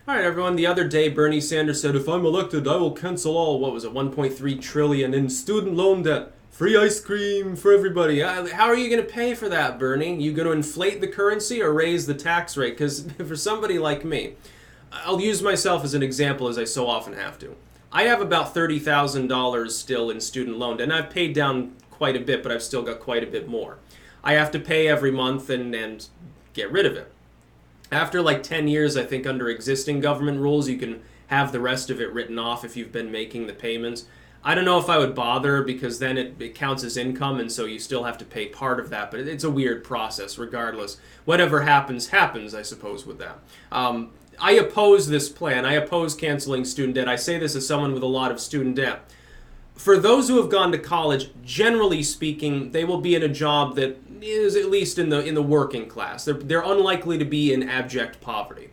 All right, everyone. The other day, Bernie Sanders said, if I'm elected, I will cancel all, what was it, 1.3 trillion in student loan debt. Free ice cream for everybody. How are you going to pay for that, Bernie? You going to inflate the currency or raise the tax rate? Because for somebody like me, I'll use myself as an example, as I so often have to. I have about $30,000 still in student loan, and I've paid down quite a bit, but I've still got quite a bit more. I have to pay every month and get rid of it. After like 10 years, I think under existing government rules, you can have the rest of it written off if you've been making the payments. I don't know if I would bother because then it counts as income, and so you still have to pay part of that, but it's a weird process regardless. Whatever happens, happens, I suppose, with that. I oppose this plan. I oppose canceling student debt. I say this as someone with a lot of student debt. For those who have gone to college, generally speaking, they will be in a job that is at least in the working class. They're unlikely to be in abject poverty.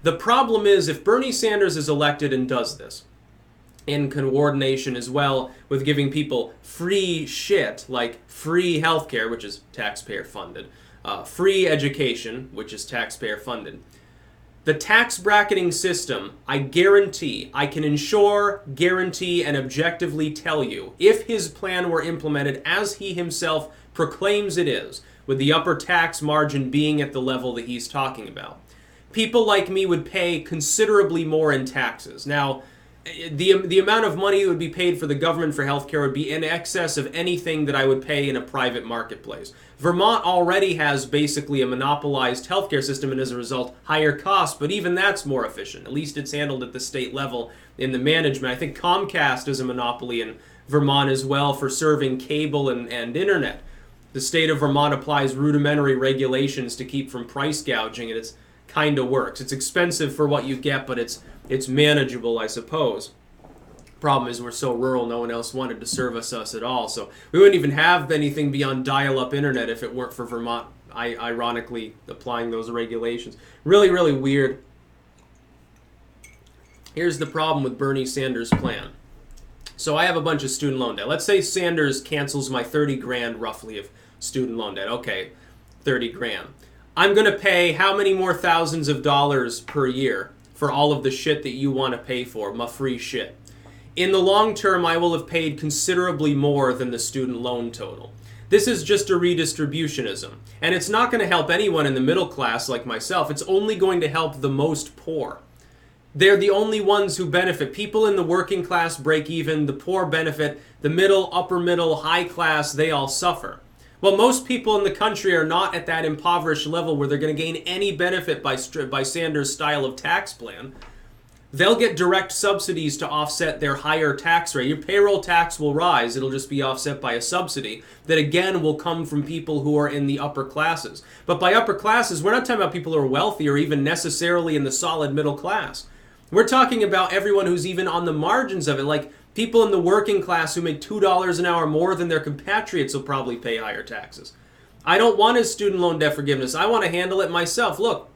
The problem is if Bernie Sanders is elected and does this, in coordination as well with giving people free shit like free healthcare, which is taxpayer funded, free education, which is taxpayer funded. The tax bracketing system, I guarantee, I can ensure, guarantee, and objectively tell you, if his plan were implemented as he himself proclaims it is, with the upper tax margin being at the level that he's talking about, people like me would pay considerably more in taxes. Now, the amount of money that would be paid for the government for healthcare would be in excess of anything that I would pay in a private marketplace. Vermont already has basically a monopolized healthcare system and as a result higher costs, but even that's more efficient. At least it's handled at the state level in the management. I think Comcast is a monopoly in Vermont as well for serving cable and internet. The state of Vermont applies rudimentary regulations to keep from price gouging, and it's kind of works. It's expensive for what you get, but it's manageable, I suppose. Problem is we're so rural, no one else wanted to service us at all, so we wouldn't even have anything beyond dial-up internet if it weren't for Vermont ironically applying those regulations. Really, really weird. Here's the problem with Bernie Sanders' plan. So I have a bunch of student loan debt. Let's say Sanders cancels my 30 grand roughly of student loan debt. Okay, 30 grand. I'm going to pay how many more thousands of dollars per year for all of the shit that you want to pay for, my free shit. In the long term, I will have paid considerably more than the student loan total. This is just a redistributionism, and it's not going to help anyone in the middle class like myself. It's only going to help the most poor. They're the only ones who benefit. People in the working class break even, the poor benefit, the middle, upper middle, high class, they all suffer. Well, most people in the country are not at that impoverished level where they're going to gain any benefit by Sanders' style of tax plan. They'll get direct subsidies to offset their higher tax rate. Your payroll tax will rise. It'll just be offset by a subsidy that, again, will come from people who are in the upper classes. But by upper classes, we're not talking about people who are wealthy or even necessarily in the solid middle class. We're talking about everyone who's even on the margins of it, like people in the working class who make $2 an hour more than their compatriots will probably pay higher taxes. I don't want his student loan debt forgiveness. I want to handle it myself. Look,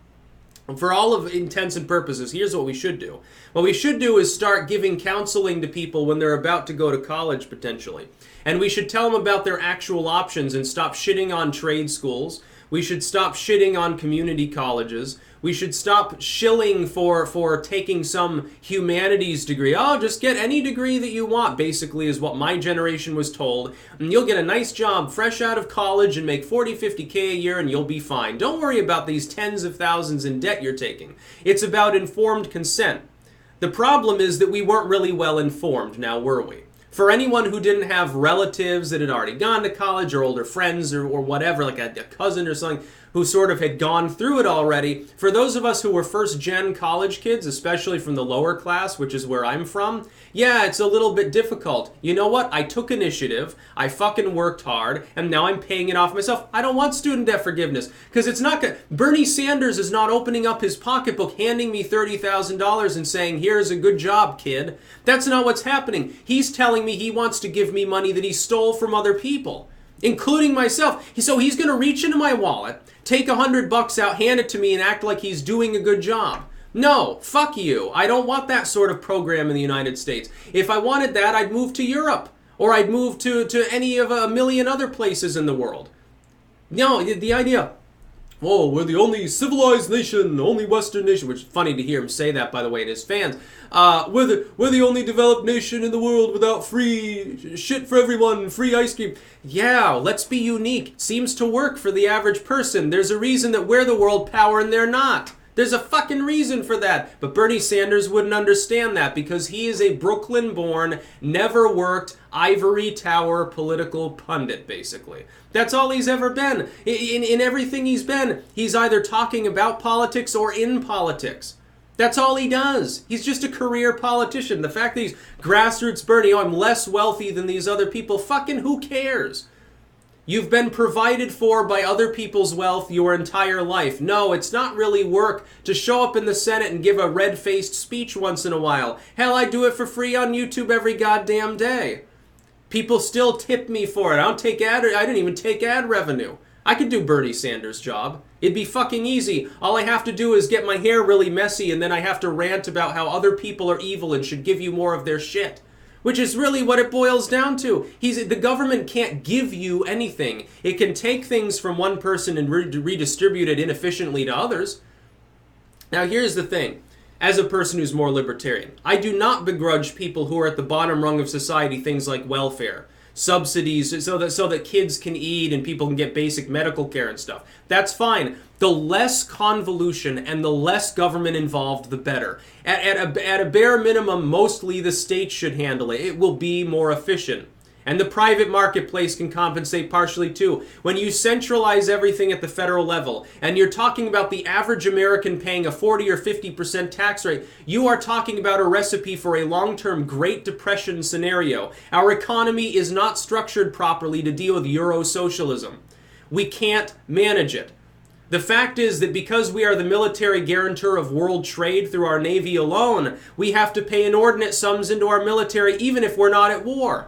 for all of intents and purposes, here's what we should do. What we should do is start giving counseling to people when they're about to go to college, potentially. And we should tell them about their actual options and stop shitting on trade schools. We should stop shitting on community colleges. We should stop shilling for taking some humanities degree. Oh, just get any degree that you want, basically, is what my generation was told. And you'll get a nice job fresh out of college and make 40, 50K a year and you'll be fine. Don't worry about these tens of thousands in debt you're taking. It's about informed consent. The problem is that we weren't really well informed, now were we? For anyone who didn't have relatives that had already gone to college or older friends or whatever, like a cousin or something, who sort of had gone through it already, for those of us who were first-gen college kids, especially from the lower class, which is where I'm from, yeah, it's a little bit difficult. You know what? I took initiative, I fucking worked hard, and now I'm paying it off myself. I don't want student debt forgiveness, because it's not good. Bernie Sanders is not opening up his pocketbook, handing me $30,000 and saying, here's a good job, kid. That's not what's happening. He's telling me he wants to give me money that he stole from other people, including myself. So he's going to reach into my wallet, take $100 out, hand it to me, and act like he's doing a good job. No, fuck you. I don't want that sort of program in the United States. If I wanted that, I'd move to Europe, or I'd move to any of a million other places in the world. No, the idea oh, we're the only civilized nation, only Western nation, which is funny to hear him say that, by the way, to his fans. We're the only developed nation in the world without free shit for everyone, free ice cream. Yeah, let's be unique. Seems to work for the average person. There's a reason that we're the world power and they're not. There's a fucking reason for that. But Bernie Sanders wouldn't understand that because he is a Brooklyn-born, never worked, ivory tower political pundit, basically. That's all he's ever been. In everything he's been, he's either talking about politics or in politics. That's all he does. He's just a career politician. The fact that he's grassroots Bernie, oh, I'm less wealthy than these other people, fucking who cares? You've been provided for by other people's wealth your entire life. No, it's not really work to show up in the Senate and give a red-faced speech once in a while. Hell, I do it for free on YouTube every goddamn day. People still tip me for it. I didn't even take ad revenue. I could do Bernie Sanders' job. It'd be fucking easy. All I have to do is get my hair really messy and then I have to rant about how other people are evil and should give you more of their shit. Which is really what it boils down to. The government can't give you anything. It can take things from one person and redistribute it inefficiently to others. Now here's the thing. As a person who's more libertarian, I do not begrudge people who are at the bottom rung of society things like welfare, subsidies, so that kids can eat and people can get basic medical care and stuff. That's fine. The less convolution and the less government involved, the better. At a bare minimum, mostly the state should handle it. It will be more efficient. And the private marketplace can compensate partially too. When you centralize everything at the federal level, and you're talking about the average American paying a 40 or 50% tax rate, you are talking about a recipe for a long-term Great Depression scenario. Our economy is not structured properly to deal with Euro-socialism. We can't manage it. The fact is that because we are the military guarantor of world trade through our Navy alone, we have to pay inordinate sums into our military even if we're not at war.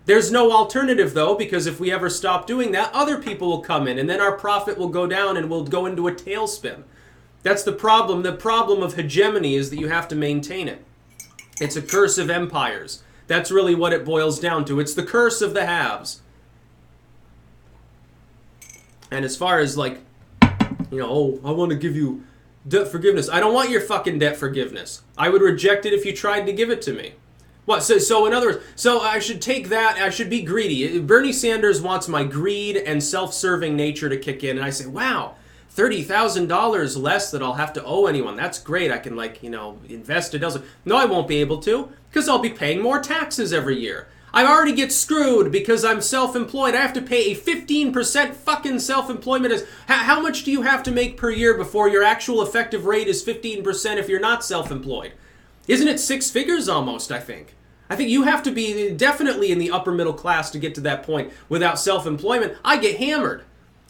There's no alternative, though, because if we ever stop doing that, other people will come in, and then our profit will go down and we'll go into a tailspin. That's the problem. The problem of hegemony is that you have to maintain it. It's a curse of empires. That's really what it boils down to. It's the curse of the haves. And as far as, like, oh, I want to give you debt forgiveness. I don't want your fucking debt forgiveness. I would reject it if you tried to give it to me. What? So in other words, so I should take that, I should be greedy. Bernie Sanders wants my greed and self-serving nature to kick in, and I say, wow, $30,000 less that I'll have to owe anyone. That's great. I can, invest it elsewhere. No, I won't be able to, because I'll be paying more taxes every year. I already get screwed because I'm self-employed. I have to pay a 15% fucking self-employment. How much do you have to make per year before your actual effective rate is 15% if you're not self-employed? Isn't it 6 figures almost, I think? I think you have to be definitely in the upper middle class to get to that point without self-employment. I get hammered.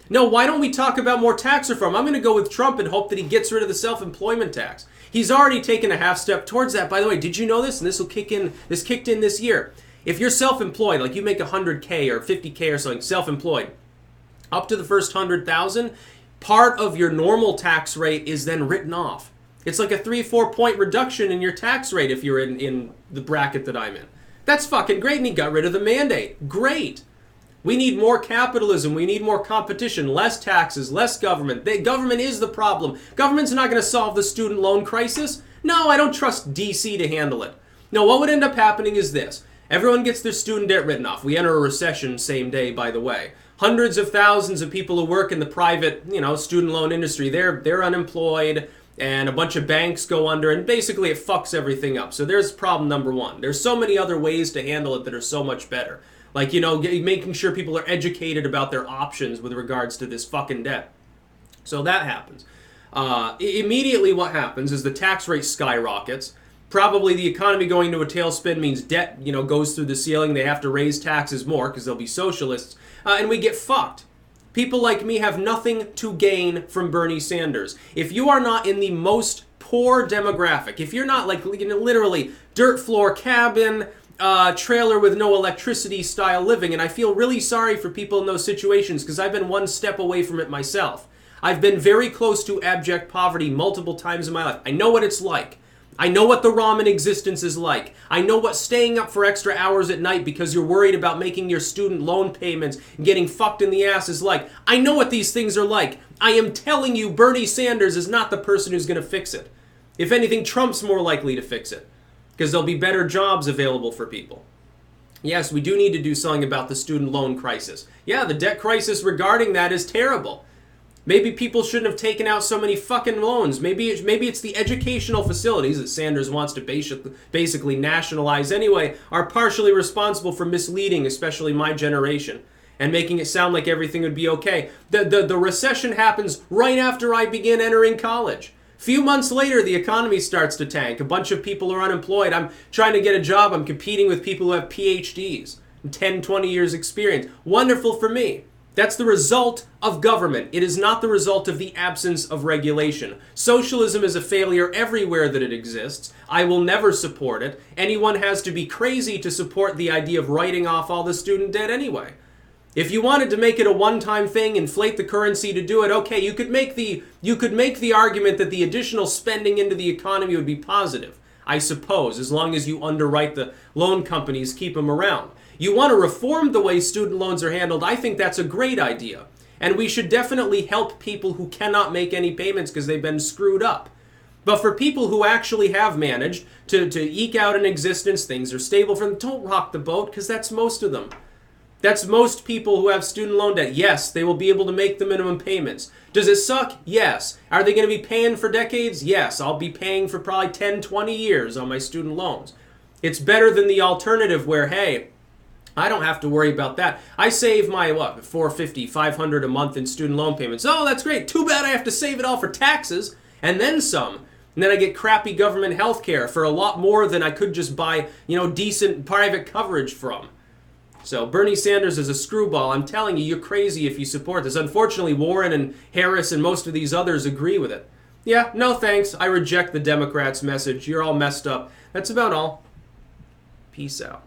No, why don't we talk about more tax reform? I'm going to go with Trump and hope that he gets rid of the self-employment tax. He's already taken a half step towards that. By the way, did you know this? And this kicked in this year. If you're self-employed, like you make 100K or 50K or something, self-employed, up to the first 100,000, part of your normal tax rate is then written off. It's like a 3-4 point reduction in your tax rate if you're in the bracket that I'm in. That's fucking great, and he got rid of the mandate. Great. We need more capitalism. We need more competition, less taxes, less government. Government is the problem. Government's not going to solve the student loan crisis. No, I don't trust DC to handle it. No, what would end up happening is this. Everyone gets their student debt written off. We enter a recession same day, by the way. Hundreds of thousands of people who work in the private, student loan industry, they're unemployed. And a bunch of banks go under, and basically it fucks everything up. So there's problem number one. There's so many other ways to handle it that are so much better. Like, making sure people are educated about their options with regards to this fucking debt. So that happens. Immediately what happens is the tax rate skyrockets. Probably the economy going into a tailspin means debt, goes through the ceiling. They have to raise taxes more because they'll be socialists. And we get fucked. People like me have nothing to gain from Bernie Sanders. If you are not in the most poor demographic, if you're not literally dirt floor cabin, trailer with no electricity style living, and I feel really sorry for people in those situations because I've been one step away from it myself. I've been very close to abject poverty multiple times in my life. I know what it's like. I know what the ramen existence is like. I know what staying up for extra hours at night because you're worried about making your student loan payments and getting fucked in the ass is like. I know what these things are like. I am telling you, Bernie Sanders is not the person who's going to fix it. If anything, Trump's more likely to fix it because there'll be better jobs available for people. Yes, we do need to do something about the student loan crisis. Yeah, the debt crisis regarding that is terrible. Maybe people shouldn't have taken out so many fucking loans. Maybe it's the educational facilities that Sanders wants to basically nationalize anyway are partially responsible for misleading, especially my generation, and making it sound like everything would be okay. The recession happens right after I begin entering college. Few months later, the economy starts to tank. A bunch of people are unemployed. I'm trying to get a job. I'm competing with people who have PhDs, 10, 20 years experience. Wonderful for me. That's the result of government. It is not the result of the absence of regulation. Socialism is a failure everywhere that it exists. I will never support it. Anyone has to be crazy to support the idea of writing off all the student debt anyway. If you wanted to make it a one-time thing, inflate the currency to do it, okay, you could make the argument that the additional spending into the economy would be positive, I suppose, as long as you underwrite the loan companies, keep them around. You want to reform the way student loans are handled, I think that's a great idea. And we should definitely help people who cannot make any payments because they've been screwed up. But for people who actually have managed to eke out an existence, things are stable for them, don't rock the boat because that's most of them. That's most people who have student loan debt. Yes, they will be able to make the minimum payments. Does it suck? Yes. Are they going to be paying for decades? Yes. I'll be paying for probably 10, 20 years on my student loans. It's better than the alternative where, hey, I don't have to worry about that. I save my, $450, $500 a month in student loan payments. Oh, that's great. Too bad I have to save it all for taxes and then some. And then I get crappy government health care for a lot more than I could just buy, decent private coverage from. So Bernie Sanders is a screwball. I'm telling you, you're crazy if you support this. Unfortunately, Warren and Harris and most of these others agree with it. Yeah, no thanks. I reject the Democrats' message. You're all messed up. That's about all. Peace out.